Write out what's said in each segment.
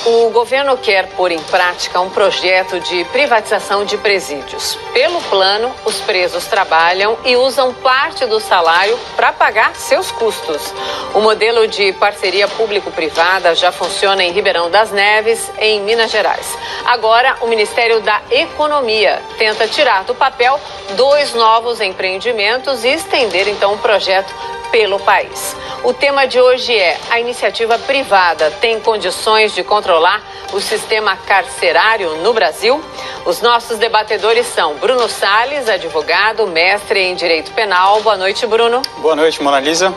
O governo quer pôr em prática um projeto de privatização de presídios. Pelo plano, os presos trabalham e usam parte do salário para pagar seus custos. O modelo de parceria público-privada já funciona em Ribeirão das Neves, em Minas Gerais. Agora, o Ministério da Economia tenta tirar do papel 2 novos empreendimentos e estender, então, o projeto pelo país. O tema de hoje é: a iniciativa privada tem condições de controlar o sistema carcerário no Brasil? Os nossos debatedores são Bruno Salles, advogado, mestre em Direito Penal. Boa noite, Bruno. Boa noite, Mona Lisa.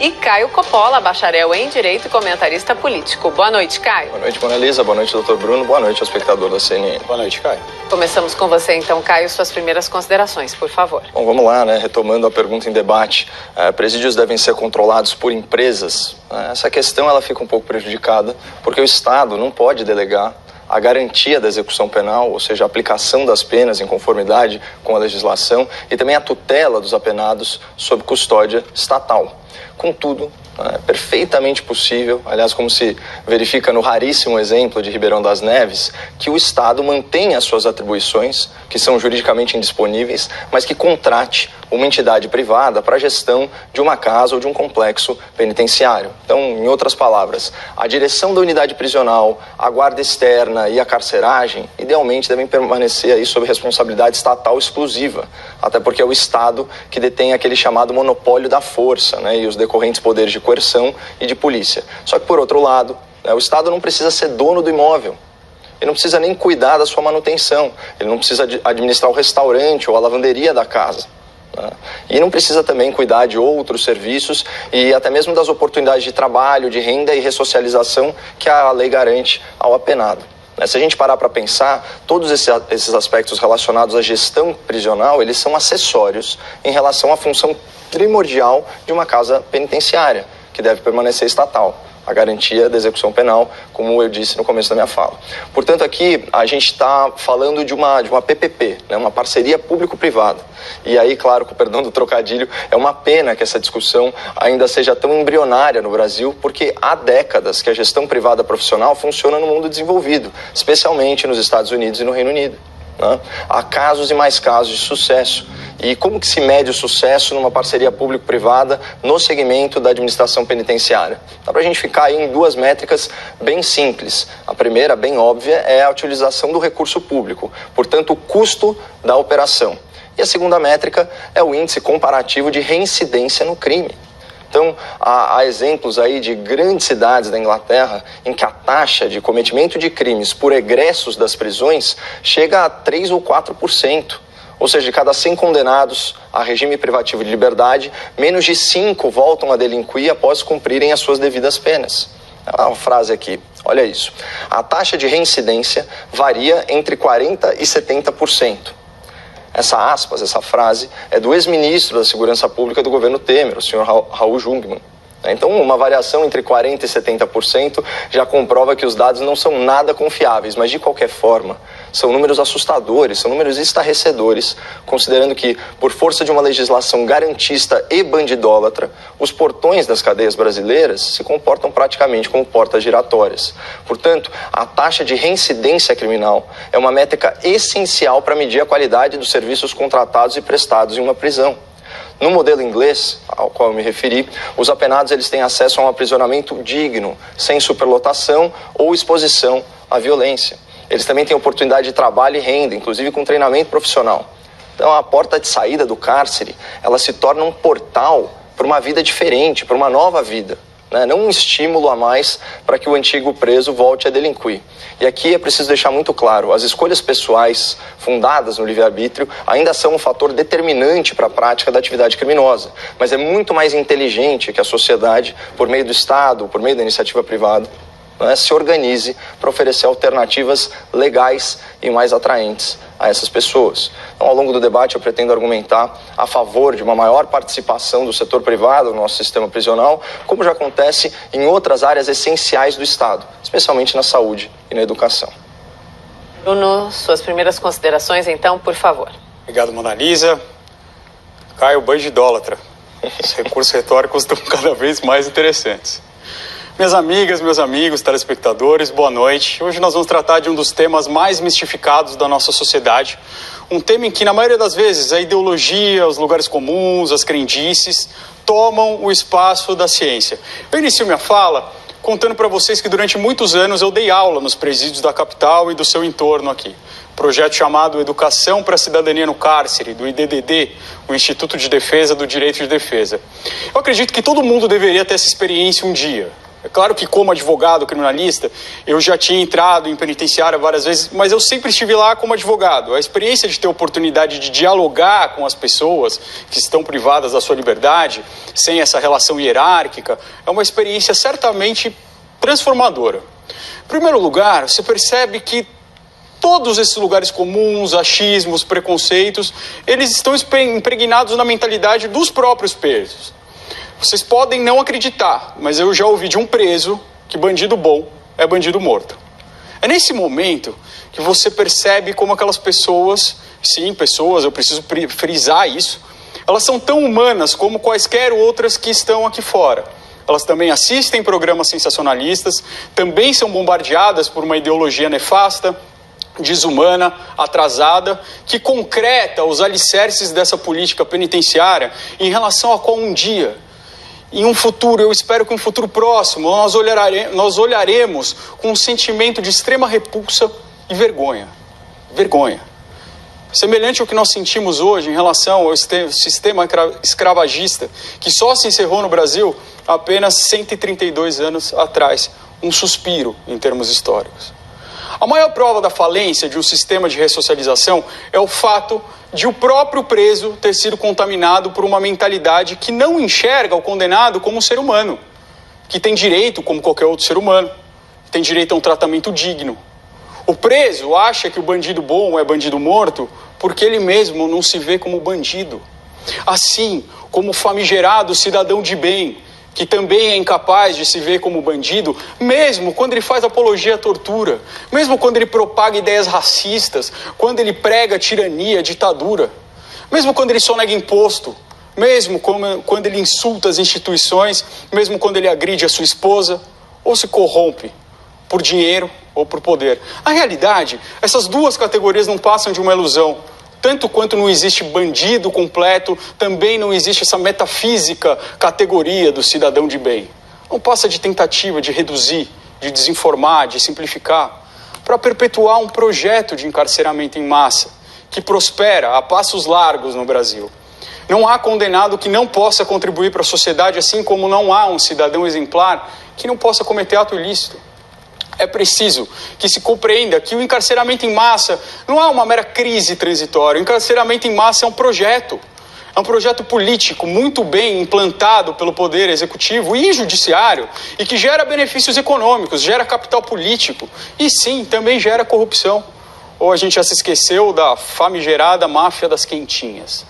E Caio Coppola, bacharel em Direito e comentarista político. Boa noite, Caio. Boa noite, Mona Lisa. Boa noite, doutor Bruno. Boa noite ao espectador da CNN. Boa noite, Caio. Começamos com você, então, Caio, suas primeiras considerações, por favor. Bom, vamos lá, né? Retomando a pergunta em debate. Presídios devem ser controlados por empresas? Essa questão ela fica um pouco prejudicada, porque o Estado não pode delegar a garantia da execução penal, ou seja, a aplicação das penas em conformidade com a legislação e também a tutela dos apenados sob custódia estatal. Contudo, é perfeitamente possível, aliás, como se verifica no raríssimo exemplo de Ribeirão das Neves, que o Estado mantenha as suas atribuições, que são juridicamente indisponíveis, mas que contrate uma entidade privada para a gestão de uma casa ou de um complexo penitenciário. Então, em outras palavras, a direção da unidade prisional, a guarda externa e a carceragem, idealmente devem permanecer aí sob responsabilidade estatal exclusiva, até porque é o Estado que detém aquele chamado monopólio da força, né, e os decorrentes poderes de coerção e de polícia. Só que, por outro lado, o Estado não precisa ser dono do imóvel. Ele não precisa nem cuidar da sua manutenção. Ele não precisa administrar o restaurante ou a lavanderia da casa. E não precisa também cuidar de outros serviços e até mesmo das oportunidades de trabalho, de renda e ressocialização que a lei garante ao apenado. Se a gente parar para pensar, todos esses aspectos relacionados à gestão prisional, eles são acessórios em relação à função primordial de uma casa penitenciária, que deve permanecer estatal, a garantia da execução penal, como eu disse no começo da minha fala. Portanto, aqui a gente está falando de uma PPP, né, uma parceria público-privada. E aí, claro, com o perdão do trocadilho, é uma pena que essa discussão ainda seja tão embrionária no Brasil, porque há décadas que a gestão privada profissional funciona no mundo desenvolvido, especialmente nos Estados Unidos e no Reino Unido. Há casos e mais casos de sucesso. E como que se mede o sucesso numa parceria público-privada no segmento da administração penitenciária? Dá para a gente ficar aí em 2 métricas bem simples. A primeira, bem óbvia, é a utilização do recurso público, portanto, o custo da operação. E a segunda métrica é o índice comparativo de reincidência no crime. Então, há exemplos aí de grandes cidades da Inglaterra em que a taxa de cometimento de crimes por egressos das prisões chega a 3 ou 4%. Ou seja, de cada 100 condenados a regime privativo de liberdade, menos de 5 voltam a delinquir após cumprirem as suas devidas penas. Há uma frase aqui, olha isso. A taxa de reincidência varia entre 40% e 70%. Essa frase é do ex-ministro da Segurança Pública do governo Temer, o senhor Raul Jungmann. Então, uma variação entre 40% e 70% já comprova que os dados não são nada confiáveis, mas de qualquer forma, são números assustadores, são números estarrecedores, considerando que, por força de uma legislação garantista e bandidólatra, os portões das cadeias brasileiras se comportam praticamente como portas giratórias. Portanto, a taxa de reincidência criminal é uma métrica essencial para medir a qualidade dos serviços contratados e prestados em uma prisão. No modelo inglês, ao qual eu me referi, os apenados eles têm acesso a um aprisionamento digno, sem superlotação ou exposição à violência. Eles também têm oportunidade de trabalho e renda, inclusive com treinamento profissional. Então, a porta de saída do cárcere, ela se torna um portal para uma vida diferente, para uma nova vida. Não um estímulo a mais para que o antigo preso volte a delinquir. E aqui é preciso deixar muito claro, as escolhas pessoais fundadas no livre-arbítrio ainda são um fator determinante para a prática da atividade criminosa, mas é muito mais inteligente que a sociedade, por meio do Estado, por meio da iniciativa privada, se organize para oferecer alternativas legais e mais atraentes a essas pessoas. Então, ao longo do debate, eu pretendo argumentar a favor de uma maior participação do setor privado no nosso sistema prisional, como já acontece em outras áreas essenciais do Estado, especialmente na saúde e na educação. Bruno, suas primeiras considerações, então, por favor. Obrigado, Mona Lisa. Caio, bandidólatra. Os recursos retóricos estão cada vez mais interessantes. Minhas amigas, meus amigos, telespectadores, boa noite. Hoje nós vamos tratar de um dos temas mais mistificados da nossa sociedade. Um tema em que, na maioria das vezes, a ideologia, os lugares comuns, as crendices, tomam o espaço da ciência. Eu inicio minha fala contando para vocês que durante muitos anos eu dei aula nos presídios da capital e do seu entorno aqui. Projeto chamado Educação para a Cidadania no Cárcere, do IDDD, o Instituto de Defesa do Direito de Defesa. Eu acredito que todo mundo deveria ter essa experiência um dia. É claro que, como advogado criminalista, eu já tinha entrado em penitenciária várias vezes, mas eu sempre estive lá como advogado. A experiência de ter a oportunidade de dialogar com as pessoas que estão privadas da sua liberdade, sem essa relação hierárquica, é uma experiência certamente transformadora. Em primeiro lugar, você percebe que todos esses lugares comuns, achismos, preconceitos, eles estão impregnados na mentalidade dos próprios presos. Vocês podem não acreditar, mas eu já ouvi de um preso que bandido bom é bandido morto. É nesse momento que você percebe como aquelas pessoas, sim, pessoas, eu preciso frisar isso, elas são tão humanas como quaisquer outras que estão aqui fora. Elas também assistem programas sensacionalistas, também são bombardeadas por uma ideologia nefasta, desumana, atrasada, que concreta os alicerces dessa política penitenciária em relação a qual um dia, em um futuro, eu espero que um futuro próximo, nós olharemos com um sentimento de extrema repulsa e vergonha. Vergonha. Semelhante ao que nós sentimos hoje em relação ao sistema escravagista, que só se encerrou no Brasil há apenas 132 anos atrás. Um suspiro em termos históricos. A maior prova da falência de um sistema de ressocialização é o fato de o próprio preso ter sido contaminado por uma mentalidade que não enxerga o condenado como um ser humano, que tem direito, como qualquer outro ser humano, tem direito a um tratamento digno. O preso acha que o bandido bom é bandido morto porque ele mesmo não se vê como bandido. Assim como o famigerado cidadão de bem, que também é incapaz de se ver como bandido, mesmo quando ele faz apologia à tortura, mesmo quando ele propaga ideias racistas, quando ele prega tirania, ditadura, mesmo quando ele sonega imposto, mesmo quando ele insulta as instituições, mesmo quando ele agride a sua esposa, ou se corrompe por dinheiro ou por poder. Na realidade, essas duas categorias não passam de uma ilusão. Tanto quanto não existe bandido completo, também não existe essa metafísica categoria do cidadão de bem. Não passa de tentativa de reduzir, de desinformar, de simplificar, para perpetuar um projeto de encarceramento em massa, que prospera a passos largos no Brasil. Não há condenado que não possa contribuir para a sociedade, assim como não há um cidadão exemplar que não possa cometer ato ilícito. É preciso que se compreenda que o encarceramento em massa não é uma mera crise transitória. O encarceramento em massa é um projeto político muito bem implantado pelo Poder Executivo e Judiciário e que gera benefícios econômicos, gera capital político e sim, também gera corrupção. Ou a gente já se esqueceu da famigerada máfia das quentinhas.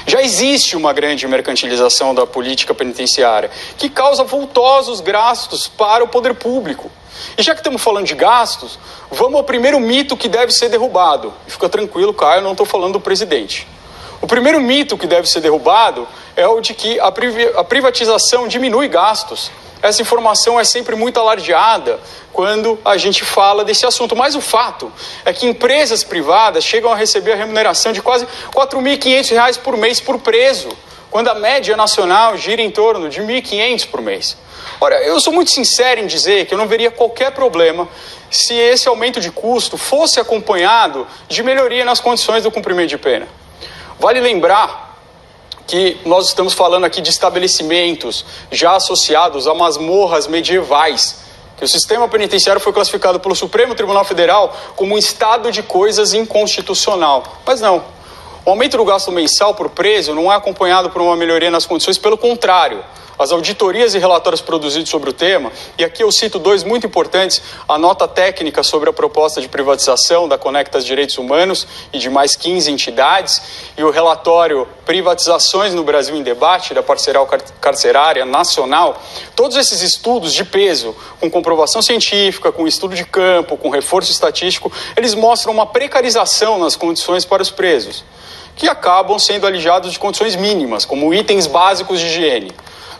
Já existe uma grande mercantilização da política penitenciária que causa vultosos gastos para o poder público. E já que estamos falando de gastos, vamos ao primeiro mito que deve ser derrubado. Fica tranquilo, Caio, eu não estou falando do presidente. O primeiro mito que deve ser derrubado é o de que a privatização diminui gastos. Essa informação é sempre muito alardeada quando a gente fala desse assunto. Mas o fato é que empresas privadas chegam a receber a remuneração de quase R$ 4.500 por mês por preso, quando a média nacional gira em torno de R$ 1.500 por mês. Ora, eu sou muito sincero em dizer que eu não veria qualquer problema se esse aumento de custo fosse acompanhado de melhoria nas condições do cumprimento de pena. Vale lembrar que nós estamos falando aqui de estabelecimentos já associados a masmorras medievais, que o sistema penitenciário foi classificado pelo Supremo Tribunal Federal como um estado de coisas inconstitucional. Mas não. O aumento do gasto mensal por preso não é acompanhado por uma melhoria nas condições, pelo contrário. As auditorias e relatórios produzidos sobre o tema, e aqui eu cito dois muito importantes, a nota técnica sobre a proposta de privatização da Conectas Direitos Humanos e de mais 15 entidades, e o relatório Privatizações no Brasil em Debate, da Parceral Carcerária Nacional. Todos esses estudos de peso, com comprovação científica, com estudo de campo, com reforço estatístico, eles mostram uma precarização nas condições para os presos, que acabam sendo alijados de condições mínimas, como itens básicos de higiene.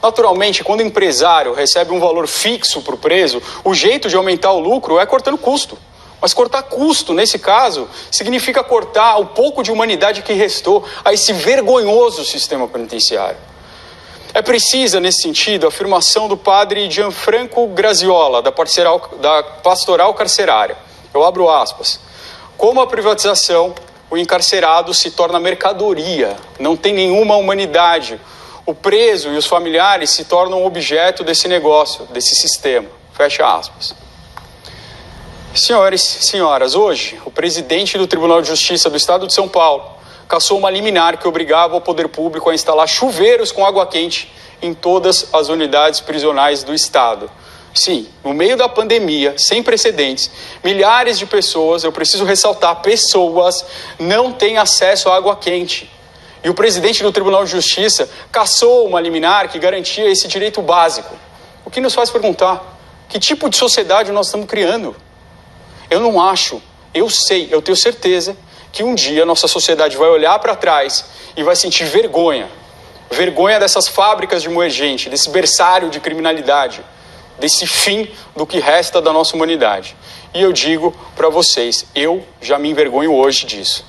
Naturalmente, quando o empresário recebe um valor fixo para o preso, o jeito de aumentar o lucro é cortando custo. Mas cortar custo, nesse caso, significa cortar o pouco de humanidade que restou a esse vergonhoso sistema penitenciário. É precisa, nesse sentido, a afirmação do padre Gianfranco Graziola, da Pastoral Carcerária. Eu abro aspas. Como a privatização, o encarcerado se torna mercadoria, não tem nenhuma humanidade. O preso e os familiares se tornam objeto desse negócio, desse sistema. Fecha aspas. Senhores e senhoras, hoje, o presidente do Tribunal de Justiça do Estado de São Paulo cassou uma liminar que obrigava o poder público a instalar chuveiros com água quente em todas as unidades prisionais do Estado. Sim, no meio da pandemia, sem precedentes, milhares de pessoas, eu preciso ressaltar, pessoas não têm acesso à água quente. E o presidente do Tribunal de Justiça cassou uma liminar que garantia esse direito básico. O que nos faz perguntar, que tipo de sociedade nós estamos criando? Eu não acho, eu sei, eu tenho certeza que um dia nossa sociedade vai olhar para trás e vai sentir vergonha. Vergonha dessas fábricas de moer gente, desse berçário de criminalidade, desse fim do que resta da nossa humanidade. E eu digo para vocês, eu já me envergonho hoje disso.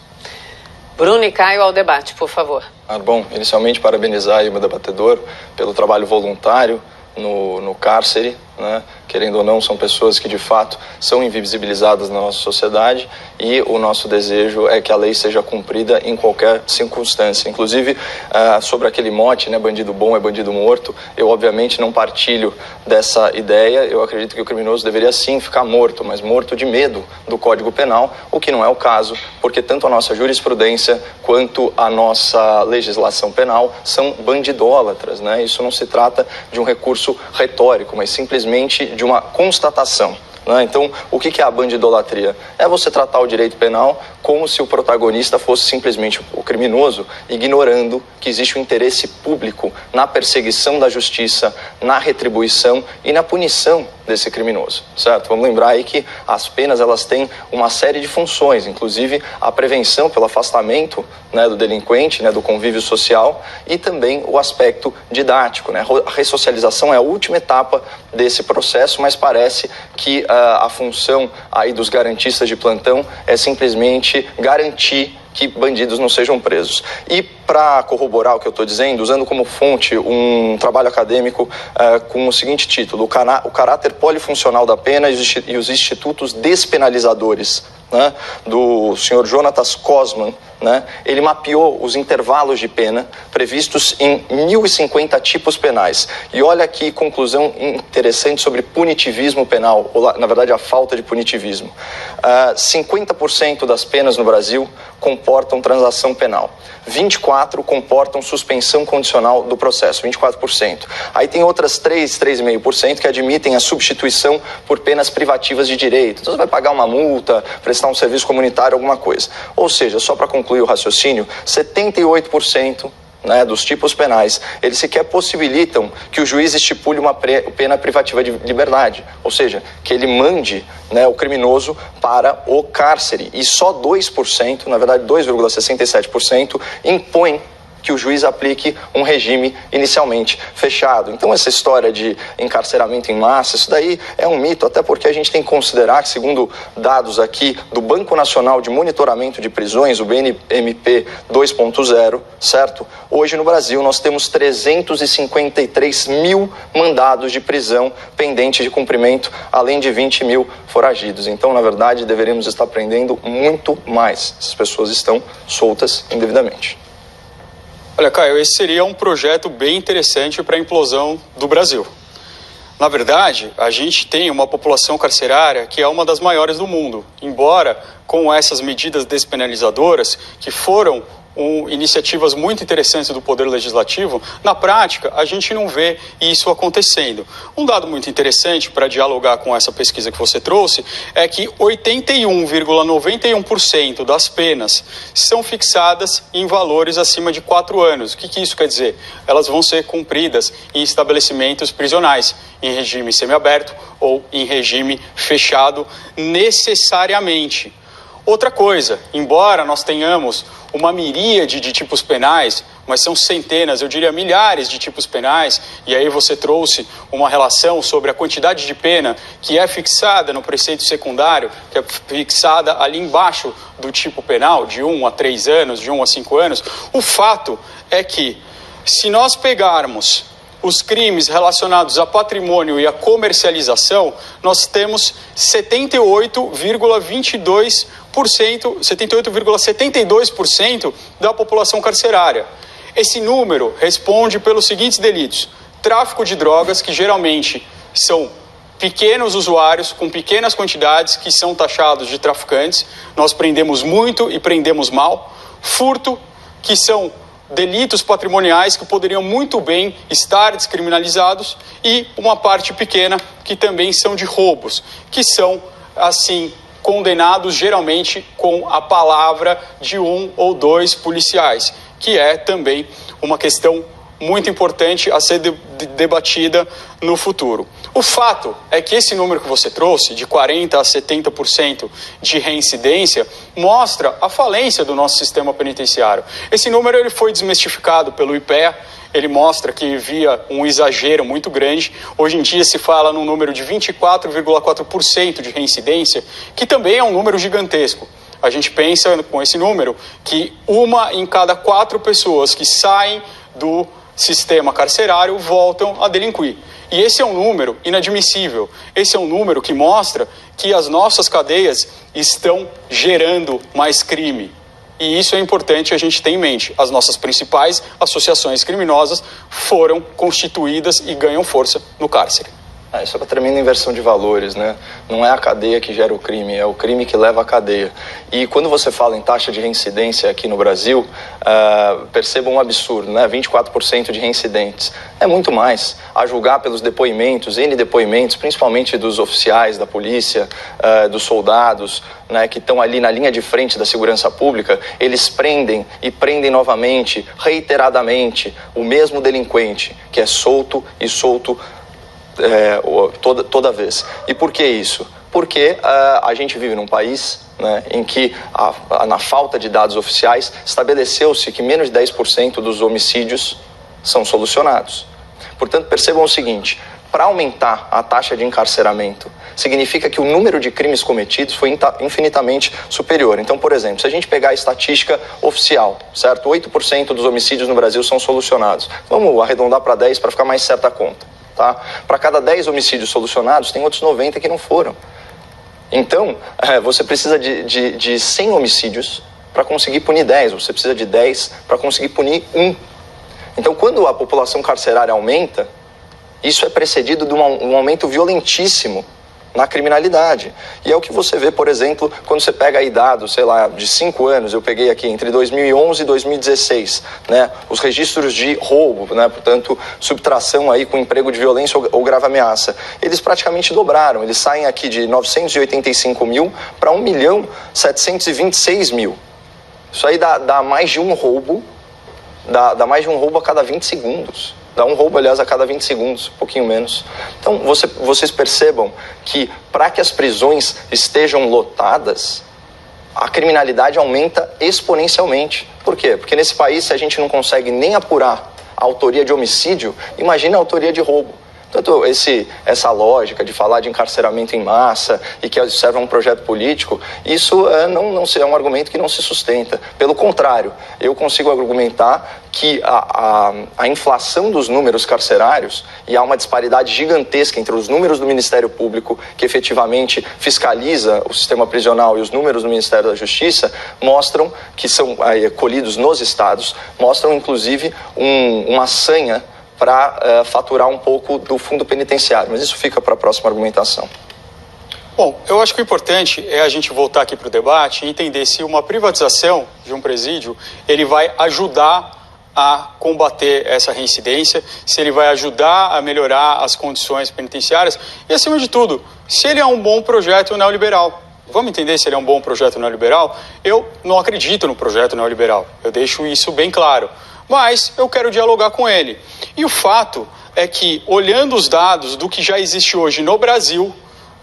Bruno e Caio ao debate, por favor. Bom, inicialmente parabenizar aí o meu debatedor pelo trabalho voluntário no cárcere, né? Querendo ou não, são pessoas que de fato são invisibilizadas na nossa sociedade e o nosso desejo é que a lei seja cumprida em qualquer circunstância. Inclusive, sobre aquele mote, né, bandido bom é bandido morto, eu obviamente não partilho dessa ideia. Eu acredito que o criminoso deveria sim ficar morto, mas morto de medo do Código Penal, o que não é o caso, porque tanto a nossa jurisprudência quanto a nossa legislação penal são bandidólatras, né? Isso não se trata de um recurso retórico, mas simplesmente de uma constatação. Então, o que é a bandidolatria? É você tratar o direito penal como se o protagonista fosse simplesmente o criminoso, ignorando que existe um interesse público na perseguição da justiça, na retribuição e na punição desse criminoso, certo? Vamos lembrar aí que as penas, elas têm uma série de funções, inclusive a prevenção pelo afastamento, né, do delinquente, né, do convívio social, e também o aspecto didático, né? A ressocialização é a última etapa desse processo, mas parece que a função aí dos garantistas de plantão é simplesmente garantir que bandidos não sejam presos. E para corroborar o que eu estou dizendo, usando como fonte um trabalho acadêmico com o seguinte título: o caráter polifuncional da pena e os institutos despenalizadores, né, do senhor Jonatas Cosman, né, ele mapeou os intervalos de pena previstos em 1.050 tipos penais. E olha que conclusão interessante sobre punitivismo penal, ou na verdade a falta de punitivismo. 50% das penas no Brasil comportam transação penal. 24% comportam suspensão condicional do processo, 24%. Aí tem outras 3,5% que admitem a substituição por penas privativas de direito. Então você vai pagar uma multa, prestar um serviço comunitário, alguma coisa. Ou seja, só para concluir o raciocínio, 78%, né, dos tipos penais, eles sequer possibilitam que o juiz estipule uma pena privativa de liberdade, ou seja, que ele mande, né, o criminoso para o cárcere, e só 2%, na verdade 2,67%, impõem que o juiz aplique um regime inicialmente fechado. Então essa história de encarceramento em massa, isso daí é um mito, até porque a gente tem que considerar que, segundo dados aqui do Banco Nacional de Monitoramento de Prisões, o BNMP 2.0, certo? Hoje no Brasil nós temos 353 mil mandados de prisão pendentes de cumprimento, além de 20 mil foragidos. Então, na verdade, deveríamos estar prendendo muito mais. Essas pessoas estão soltas indevidamente. Olha, Caio, esse seria um projeto bem interessante para a implosão do Brasil. Na verdade, a gente tem uma população carcerária que é uma das maiores do mundo, embora com essas medidas despenalizadoras, que foram iniciativas muito interessantes do Poder Legislativo, na prática a gente não vê isso acontecendo. Um dado muito interessante para dialogar com essa pesquisa que você trouxe é que 81,91% das penas são fixadas em valores acima de 4 anos. O que isso quer dizer? Elas vão ser cumpridas em estabelecimentos prisionais, em regime semiaberto ou em regime fechado necessariamente. Outra coisa, embora nós tenhamos uma miríade de tipos penais, mas são centenas, eu diria milhares de tipos penais, e aí você trouxe uma relação sobre a quantidade de pena que é fixada no preceito secundário, que é fixada ali embaixo do tipo penal, de 1 a 3 anos, de 1 a 5 anos. O fato é que, se nós pegarmos os crimes relacionados a patrimônio e a comercialização, nós temos 78,72% da população carcerária. Esse número responde pelos seguintes delitos: tráfico de drogas, que geralmente são pequenos usuários com pequenas quantidades que são taxados de traficantes, nós prendemos muito e prendemos mal; furto, que são delitos patrimoniais que poderiam muito bem estar descriminalizados; e uma parte pequena que também são de roubos, que são, assim, condenados geralmente com a palavra de 1 ou 2 policiais, que é também uma questão muito importante a ser debatida no futuro. O fato é que esse número que você trouxe, de 40% a 70% de reincidência, mostra a falência do nosso sistema penitenciário. Esse número ele foi desmistificado pelo IPEA, ele mostra que havia um exagero muito grande. Hoje em dia se fala num número de 24,4% de reincidência, que também é um número gigantesco. A gente pensa com esse número que 1 em cada 4 pessoas que saem do sistema carcerário voltam a delinquir. E esse é um número inadmissível. Esse é um número que mostra que as nossas cadeias estão gerando mais crime. E isso é importante a gente ter em mente. As nossas principais associações criminosas foram constituídas e ganham força no cárcere. Isso é uma tremenda inversão de valores, né? Não é a cadeia que gera o crime, é o crime que leva à cadeia. E quando você fala em taxa de reincidência aqui no Brasil, perceba um absurdo, né? 24% de reincidentes. É muito mais. A julgar pelos depoimentos, N depoimentos, principalmente dos oficiais da polícia, dos soldados, né, que estão ali na linha de frente da segurança pública, eles prendem e prendem novamente, reiteradamente, o mesmo delinquente, que é solto e solto toda vez. E por que isso? Porque a gente vive num país, né, em que, na falta de dados oficiais, estabeleceu-se que menos de 10% dos homicídios são solucionados. Portanto, percebam o seguinte: para aumentar a taxa de encarceramento, significa que o número de crimes cometidos foi infinitamente superior. Então, por exemplo, se a gente pegar a estatística oficial, certo? 8% dos homicídios no Brasil são solucionados. Vamos arredondar para 10 para ficar mais certa a conta. Tá? Para cada 10 homicídios solucionados, tem outros 90 que não foram. Então, você precisa de 100 homicídios para conseguir punir 10, você precisa de 10 para conseguir punir 1. Então, quando a população carcerária aumenta, isso é precedido de um aumento violentíssimo na criminalidade. E é o que você vê, por exemplo, quando você pega aí dados, sei lá, de 5 anos, eu peguei aqui entre 2011 e 2016, né, os registros de roubo, né, portanto, subtração aí com emprego de violência ou grave ameaça, eles praticamente dobraram, eles saem aqui de 985 mil para 1.726.000. Isso aí dá mais de um roubo, dá mais de um roubo a cada 20 segundos. Dá um roubo, aliás, a cada 20 segundos, um pouquinho menos. Então, vocês percebam que, para que as prisões estejam lotadas, a criminalidade aumenta exponencialmente. Por quê? Porque nesse país, se a gente não consegue nem apurar a autoria de homicídio, imagina a autoria de roubo. Portanto, essa lógica de falar de encarceramento em massa e que serve a um projeto político, isso não é um argumento que não se sustenta. Pelo contrário, eu consigo argumentar que a inflação dos números carcerários, e há uma disparidade gigantesca entre os números do Ministério Público, que efetivamente fiscaliza o sistema prisional, e os números do Ministério da Justiça, mostram que são colhidos nos estados, mostram inclusive uma sanha para faturar um pouco do fundo penitenciário. Mas isso fica para a próxima argumentação. Bom, eu acho que o importante é a gente voltar aqui para o debate e entender se uma privatização de um presídio, ele vai ajudar a combater essa reincidência, se ele vai ajudar a melhorar as condições penitenciárias e, acima de tudo, se ele é um bom projeto neoliberal. Vamos entender se ele é um bom projeto neoliberal? Eu não acredito no projeto neoliberal, eu deixo isso bem claro. Mas eu quero dialogar com ele. E o fato é que, olhando os dados do que já existe hoje no Brasil,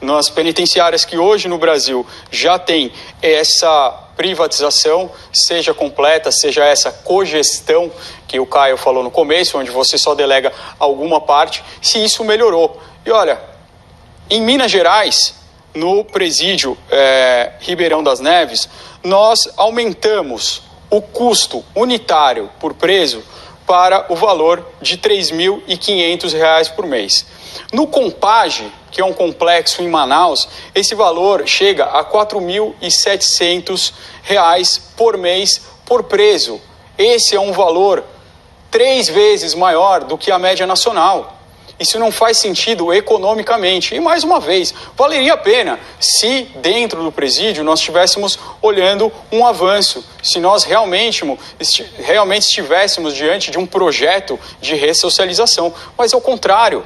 nas penitenciárias que hoje no Brasil já tem essa privatização, seja completa, seja essa cogestão que o Caio falou no começo, onde você só delega alguma parte, se isso melhorou. E olha, em Minas Gerais, no presídio Ribeirão das Neves, nós aumentamos o custo unitário por preso para o valor de R$ 3.500 por mês. No Compage, que é um complexo em Manaus, esse valor chega a R$ 4.700 por mês por preso. Esse é um valor 3 vezes maior do que a média nacional. Isso não faz sentido economicamente. E, mais uma vez, valeria a pena se dentro do presídio nós estivéssemos olhando um avanço, se nós realmente estivéssemos diante de um projeto de ressocialização. Mas, ao contrário,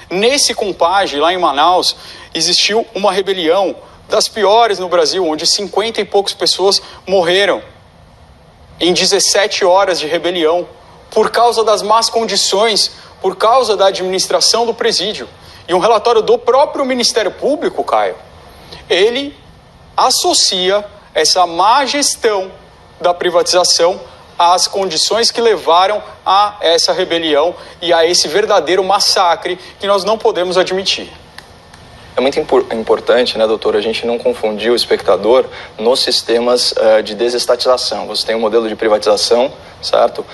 nesse Compage, lá em Manaus, existiu uma rebelião das piores no Brasil, onde 50 e poucas pessoas morreram em 17 horas de rebelião, por causa das más condições, por causa da administração do presídio. E um relatório do próprio Ministério Público, Caio, ele associa essa má gestão da privatização às condições que levaram a essa rebelião e a esse verdadeiro massacre que nós não podemos admitir. É muito importante, né, doutor, a gente não confundir o espectador nos sistemas de desestatização. Você tem um modelo de privatização, certo?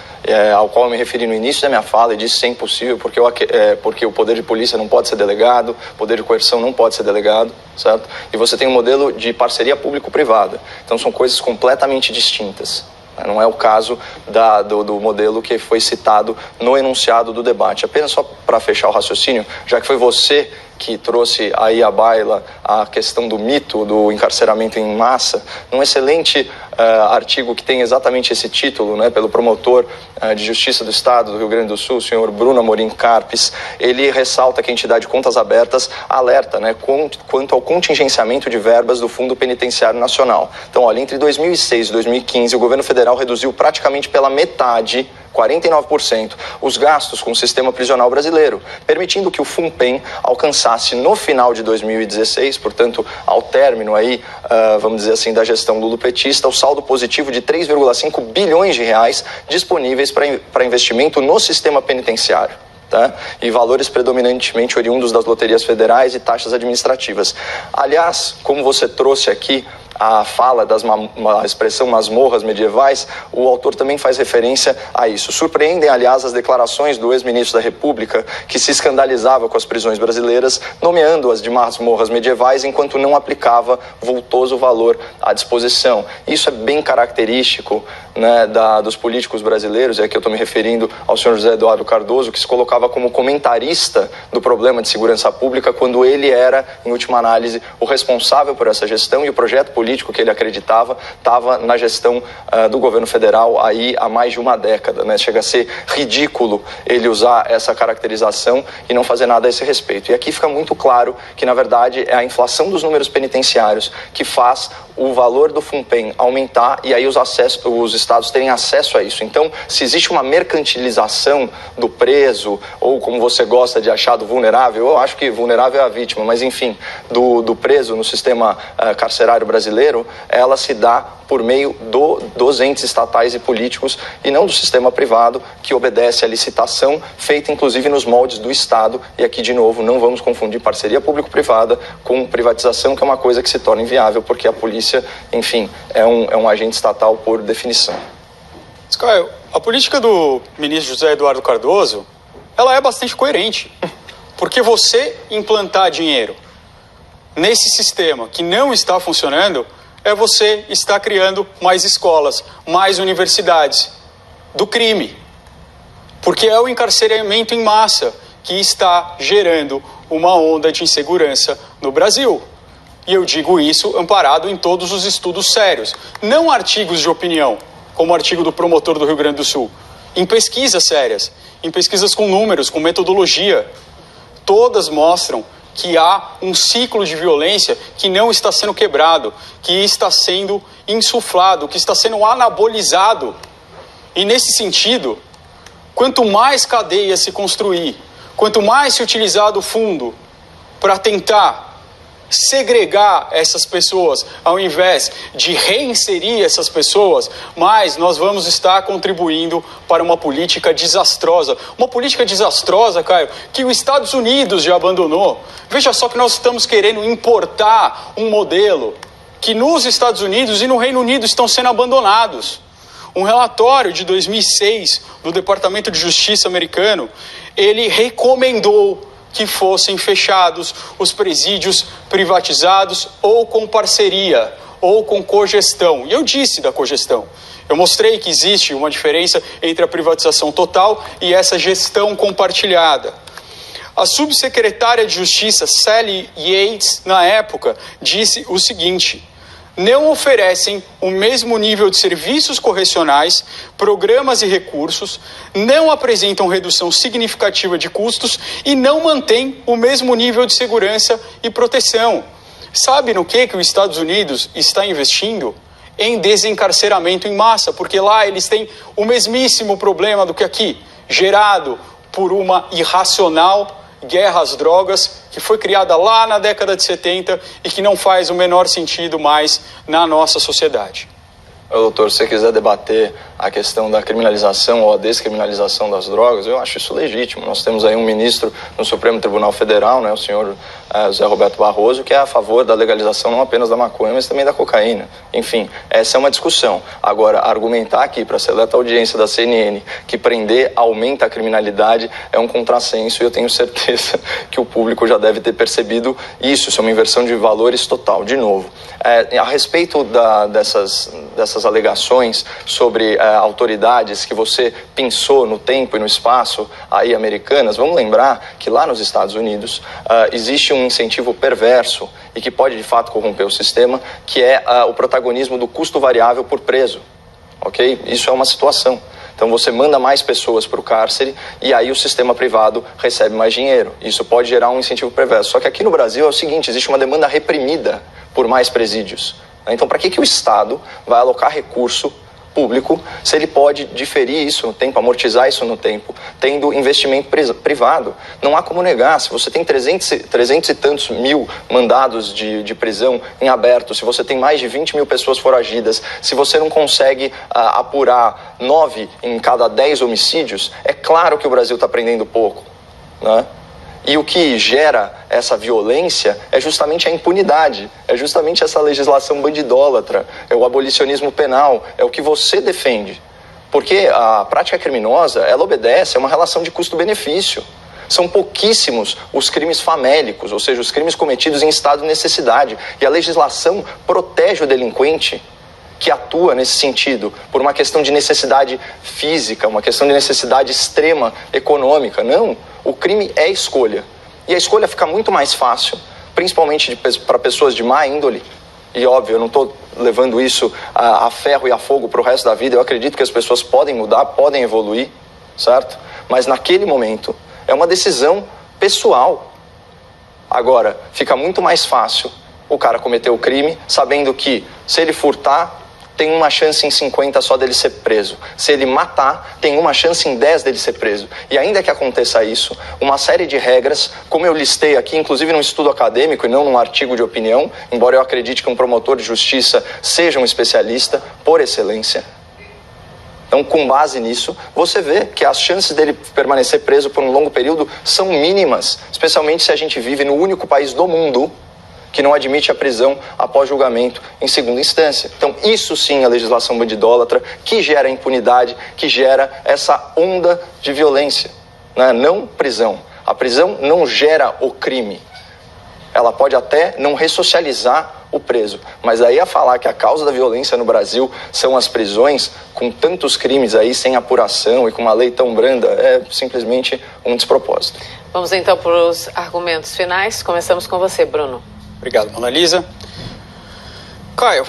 Ao qual eu me referi no início da minha fala e disse que é impossível porque o poder de polícia não pode ser delegado, o poder de coerção não pode ser delegado, certo? E você tem um modelo de parceria público-privada. Então são coisas completamente distintas. Não é o caso do modelo que foi citado no enunciado do debate. Apenas só para fechar o raciocínio, já que foi você que trouxe aí à baila a questão do mito do encarceramento em massa, num excelente artigo que tem exatamente esse título, né, pelo promotor de Justiça do Estado do Rio Grande do Sul, o senhor Bruno Amorim Carpes, ele ressalta que a entidade Contas Abertas alerta, né, quanto ao contingenciamento de verbas do Fundo Penitenciário Nacional. Então, olha, entre 2006 e 2015, o governo federal reduziu praticamente pela metade, 49%, os gastos com o sistema prisional brasileiro, permitindo que o FUNPEN alcançasse no final de 2016, portanto, ao término aí, vamos dizer assim, da gestão lulopetista, o saldo positivo de 3,5 bilhões de reais disponíveis para investimento no sistema penitenciário. Tá? E valores predominantemente oriundos das loterias federais e taxas administrativas. Aliás, como você trouxe aqui a fala a expressão masmorras medievais, o autor também faz referência a isso. Surpreendem, aliás, as declarações do ex-ministro da República, que se escandalizava com as prisões brasileiras, nomeando-as de masmorras medievais, enquanto não aplicava vultoso valor à disposição. Isso é bem característico, né, dos políticos brasileiros, e aqui eu estou me referindo ao senhor José Eduardo Cardoso, que se colocava como comentarista do problema de segurança pública, quando ele era, em última análise, o responsável por essa gestão, e o projeto político que ele acreditava estava na gestão do governo federal aí há mais de uma década, né? Chega a ser ridículo ele usar essa caracterização e não fazer nada a esse respeito. E aqui fica muito claro que, na verdade, é a inflação dos números penitenciários que faz o valor do FUNPEN aumentar e aí os estados terem acesso a isso. Então, se existe uma mercantilização do preso, ou como você gosta de achar, do vulnerável, eu acho que vulnerável é a vítima, mas enfim, do preso no sistema carcerário brasileiro, ela se dá por meio dos entes estatais e políticos e não do sistema privado, que obedece à licitação feita inclusive nos moldes do Estado. E aqui, de novo, não vamos confundir parceria público-privada com privatização, que é uma coisa que se torna inviável, porque a polícia, enfim, é um agente estatal por definição. Caio, a política do ministro José Eduardo Cardoso, ela é bastante coerente, porque você implantar dinheiro nesse sistema que não está funcionando, você está criando mais escolas, mais universidades do crime. Porque é o encarceramento em massa que está gerando uma onda de insegurança no Brasil. E eu digo isso amparado em todos os estudos sérios. Não artigos de opinião, como o artigo do promotor do Rio Grande do Sul. Em pesquisas sérias, em pesquisas com números, com metodologia. Todas mostram que há um ciclo de violência que não está sendo quebrado, que está sendo insuflado, que está sendo anabolizado. E nesse sentido, quanto mais cadeia se construir, quanto mais se utilizar do fundo para tentar segregar essas pessoas, ao invés de reinserir essas pessoas, mas nós vamos estar contribuindo para uma política desastrosa. Uma política desastrosa, Caio, que os Estados Unidos já abandonou. Veja só que nós estamos querendo importar um modelo que nos Estados Unidos e no Reino Unido estão sendo abandonados. Um relatório de 2006 do Departamento de Justiça americano, ele recomendou que fossem fechados os presídios privatizados ou com parceria, ou com cogestão. E eu disse da cogestão. Eu mostrei que existe uma diferença entre a privatização total e essa gestão compartilhada. A subsecretária de Justiça, Sally Yates, na época, disse o seguinte: não oferecem o mesmo nível de serviços correcionais, programas e recursos, não apresentam redução significativa de custos e não mantêm o mesmo nível de segurança e proteção. Sabe no que os Estados Unidos está investindo? Em desencarceramento em massa, porque lá eles têm o mesmíssimo problema do que aqui, gerado por uma irracional guerra às drogas, que foi criada lá na década de 70 e que não faz o menor sentido mais na nossa sociedade. Doutor, se você quiser debater a questão da criminalização ou a descriminalização das drogas, eu acho isso legítimo. Nós temos aí um ministro no Supremo Tribunal Federal, né, o senhor José Roberto Barroso, que é a favor da legalização não apenas da maconha, mas também da cocaína. Enfim, essa é uma discussão. Agora, argumentar aqui para a seleta audiência da CNN que prender aumenta a criminalidade é um contrassenso, e eu tenho certeza que o público já deve ter percebido isso. Isso é uma inversão de valores total. De novo, a respeito dessas alegações sobre autoridades que você pensou no tempo e no espaço aí americanas, vamos lembrar que lá nos Estados Unidos existe um incentivo perverso e que pode de fato corromper o sistema, que é o protagonismo do custo variável por preso, ok? Isso é uma situação. Então você manda mais pessoas para o cárcere e aí o sistema privado recebe mais dinheiro. Isso pode gerar um incentivo perverso. Só que aqui no Brasil é o seguinte, existe uma demanda reprimida por mais presídios. Então para que o Estado vai alocar recurso público se ele pode diferir isso no tempo, amortizar isso no tempo, tendo investimento privado? Não há como negar. Se você tem 300 e tantos mil mandados de prisão em aberto, se você tem mais de 20 mil pessoas foragidas, se você não consegue apurar 9 em cada 10 homicídios, é claro que o Brasil está prendendo pouco, né? E o que gera essa violência é justamente a impunidade, é justamente essa legislação bandidólatra, é o abolicionismo penal, é o que você defende. Porque a prática criminosa, ela obedece a uma relação de custo-benefício. São pouquíssimos os crimes famélicos, ou seja, os crimes cometidos em estado de necessidade. E a legislação protege o delinquente que atua nesse sentido, por uma questão de necessidade física, uma questão de necessidade extrema econômica. Não, o crime é escolha. E a escolha fica muito mais fácil, principalmente para pessoas de má índole. E óbvio, eu não estou levando isso a ferro e a fogo para o resto da vida. Eu acredito que as pessoas podem mudar, podem evoluir, certo? Mas naquele momento é uma decisão pessoal. Agora, fica muito mais fácil o cara cometer o crime sabendo que se ele furtar, tem uma chance em 50 só dele ser preso. Se ele matar, tem uma chance em 10 dele ser preso. E ainda que aconteça isso, uma série de regras, como eu listei aqui, inclusive num estudo acadêmico e não num artigo de opinião, embora eu acredite que um promotor de justiça seja um especialista por excelência. Então, com base nisso, você vê que as chances dele permanecer preso por um longo período são mínimas, especialmente se a gente vive no único país do mundo que não admite a prisão após julgamento em segunda instância. Então, isso sim é legislação bandidólatra, que gera impunidade, que gera essa onda de violência, né? Não prisão. A prisão não gera o crime. Ela pode até não ressocializar o preso, mas aí a falar que a causa da violência no Brasil são as prisões, com tantos crimes aí sem apuração e com uma lei tão branda, é simplesmente um despropósito. Vamos então para os argumentos finais. Começamos com você, Bruno. Obrigado, Mona Lisa. Caio,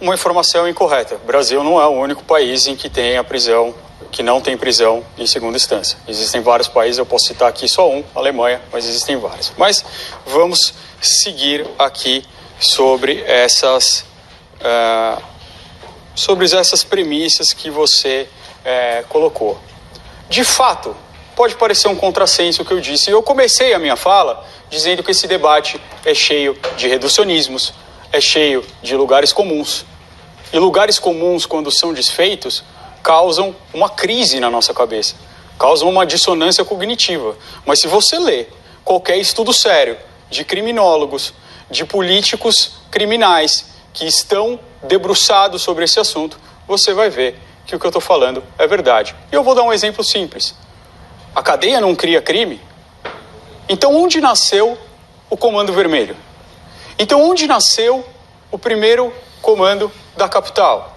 uma informação incorreta. O Brasil não é o único país em que tem a prisão, que não tem prisão em segunda instância. Existem vários países, eu posso citar aqui só um, Alemanha, mas existem vários. Mas vamos seguir aqui sobre essas premissas que você colocou. De fato, pode parecer um contrassenso o que eu disse. Eu comecei a minha fala dizendo que esse debate é cheio de reducionismos, é cheio de lugares comuns. E lugares comuns, quando são desfeitos, causam uma crise na nossa cabeça, causam uma dissonância cognitiva. Mas se você lê qualquer estudo sério de criminólogos, de políticos criminais que estão debruçados sobre esse assunto, você vai ver que o que eu estou falando é verdade. E eu vou dar um exemplo simples. A cadeia não cria crime? Então onde nasceu o Comando Vermelho? Então onde nasceu o primeiro comando da capital?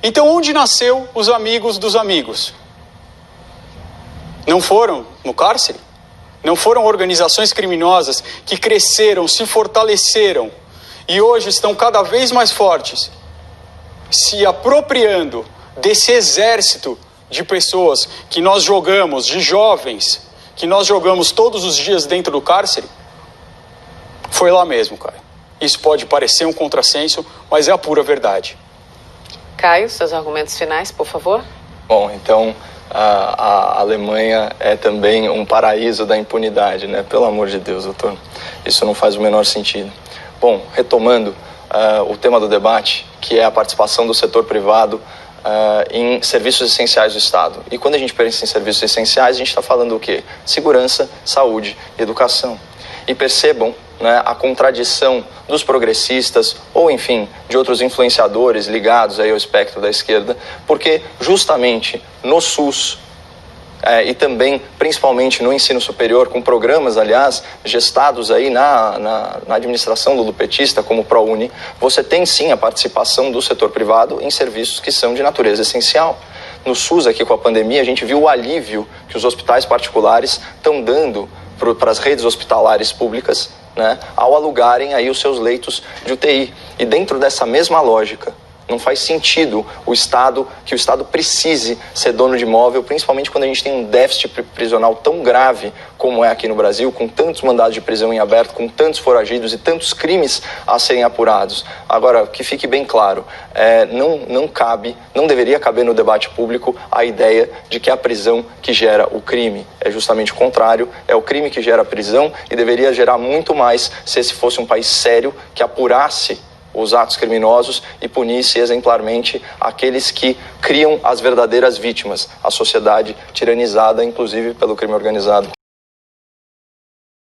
Então onde nasceu os amigos dos amigos? Não foram no cárcere? Não foram organizações criminosas que cresceram, se fortaleceram e hoje estão cada vez mais fortes, se apropriando desse exército de pessoas que nós jogamos, de jovens, que nós jogamos todos os dias dentro do cárcere? Foi lá mesmo, cara. Isso pode parecer um contrassenso, mas é a pura verdade. Caio, seus argumentos finais, por favor. Bom, então a Alemanha é também um paraíso da impunidade, né? Pelo amor de Deus, doutor. Isso não faz o menor sentido. Bom, retomando o tema do debate, que é a participação do setor privado em serviços essenciais do Estado. E quando a gente pensa em serviços essenciais, a gente está falando o quê? Segurança, saúde e educação. E percebam, né, a contradição dos progressistas ou, enfim, de outros influenciadores ligados aí ao espectro da esquerda, porque justamente no SUS e também, principalmente no ensino superior, com programas, aliás, gestados aí na administração do lulopetista, como o ProUni, você tem sim a participação do setor privado em serviços que são de natureza essencial. No SUS, aqui com a pandemia, a gente viu o alívio que os hospitais particulares estão dando para as redes hospitalares públicas, né, ao alugarem aí os seus leitos de UTI. E dentro dessa mesma lógica, não faz sentido que o Estado precise ser dono de imóvel, principalmente quando a gente tem um déficit prisional tão grave como é aqui no Brasil, com tantos mandados de prisão em aberto, com tantos foragidos e tantos crimes a serem apurados. Agora, que fique bem claro, não deveria caber no debate público a ideia de que é a prisão que gera o crime. É justamente o contrário, é o crime que gera a prisão e deveria gerar muito mais se esse fosse um país sério que apurasse os atos criminosos e punisse exemplarmente aqueles que criam as verdadeiras vítimas, a sociedade tiranizada, inclusive pelo crime organizado.